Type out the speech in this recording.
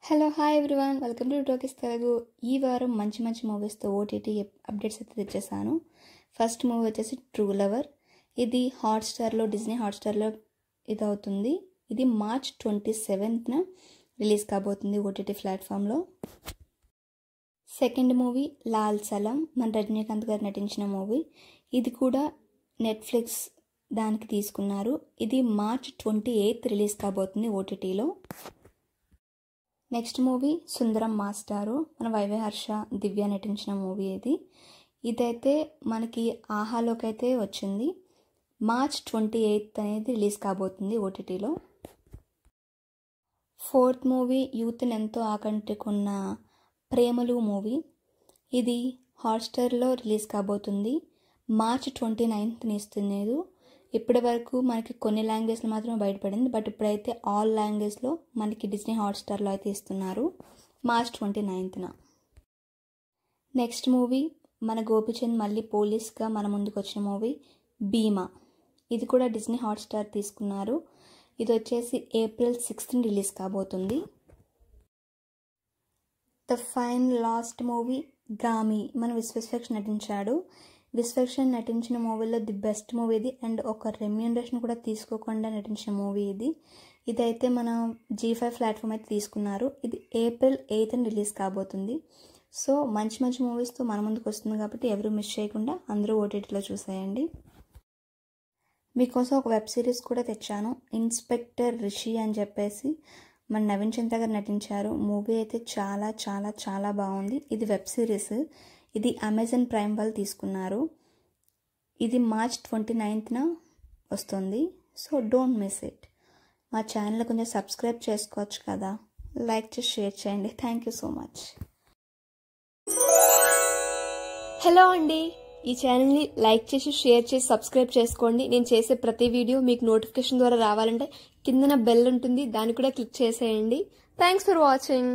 Hello hi everyone, welcome to talkies Telugu. ఈ వారం మంచి మూవీస్తో ఓటీటీ అప్డేట్స్ అయితే తెచ్చేసాను. ఫస్ట్ మూవీ వచ్చేసి ట్రూ లవర్. ఇది హాట్స్టార్లో, డిజ్నీ హాట్స్టార్లో ఇది అవుతుంది. ఇది మార్చ్ 27న రిలీజ్ కాబోతుంది ఓటీటీ ప్లాట్ఫామ్లో. సెకండ్ మూవీ లాల్ సలం, మన రజనీకాంత్ గారు నటించిన మూవీ. ఇది కూడా నెట్ఫ్లిక్స్ దానికి తీసుకున్నారు. ఇది మార్చ్ 28 రిలీజ్ కాబోతుంది ఓటీటీలో. నెక్స్ట్ మూవీ సుందరం మాస్టారు, మన వైవే హర్ష, దివ్య నటించిన మూవీ ఇది. ఇదైతే మనకి ఆహాలోకి అయితే వచ్చింది. మార్చ్ 28 అనేది రిలీజ్ కాబోతుంది ఓటీటీలో. ఫోర్త్ మూవీ యూత్ని ఎంతో ఆకట్టుకున్న ప్రేమలు మూవీ. ఇది హాట్స్టార్లో రిలీజ్ కాబోతుంది. మార్చ్ 29న ఇస్తున్నారు. ఇప్పటి వరకు మనకి కొన్ని లాంగ్వేజ్లో మాత్రమే బయటపడింది, బట్ ఇప్పుడైతే ఆల్ లాంగ్వేజ్లో మనకి డిజ్నీ హాట్స్టార్లో అయితే ఇస్తున్నారు మార్చ్ 29న. నెక్స్ట్ మూవీ మన గోపిచంద్ మళ్ళీ పోలీస్గా మన ముందుకు వచ్చిన మూవీ భీమా. ఇది కూడా డిజ్నీ హాట్స్టార్ తీసుకున్నారు. ఇది వచ్చేసి ఏప్రిల్ 6న రిలీజ్ కాబోతుంది. The fine last movie Gaami, మన విశ్వక్సేన్ నటించాడు. విశ్వక్సేన్ నటించిన మూవీలో ది బెస్ట్ మూవీ ఇది, అండ్ ఒక రెమ్యూనరేషన్ కూడా తీసుకోకుండా నటించిన మూవీ ఇది. ఇదైతే మన G5 ప్లాట్ఫామ్ అయితే తీసుకున్నారు. ఇది ఏప్రిల్ 8న రిలీజ్ కాబోతుంది. సో మంచి మూవీస్తో మన ముందుకు వస్తుంది కాబట్టి ఎవరు మిస్ చేయకుండా అందరూ ఓటీటీలో చూసేయండి. మీకోసం ఒక వెబ్ సిరీస్ కూడా తెచ్చాను, ఇన్స్పెక్టర్ రిషి అని చెప్పేసి. మన నవీన్ చంద్ర గారు నటించారు. మూవీ అయితే చాలా చాలా చాలా బాగుంది. ఇది వెబ్ సిరీస్. ఇది అమెజాన్ ప్రైమ్ వాళ్ళు తీసుకున్నారు. ఇది మార్చ్ 29న వస్తుంది. So don't miss it. మా ఛానల్ కొంచెం సబ్స్క్రైబ్ చేసుకోవచ్చు కదా, లైక్ చేసి షేర్ చేయండి. Thank you so much. Hello అండి, ఈ ఛానల్ని లైక్ చేసి షేర్ చేసి సబ్స్క్రైబ్ చేసుకోండి. నేను చేసే ప్రతి వీడియో మీకు నోటిఫికేషన్ ద్వారా రావాలంటే కిందన బెల్ ఉంటుంది, దాన్ని కూడా క్లిక్ చేసేయండి. Thanks for watching.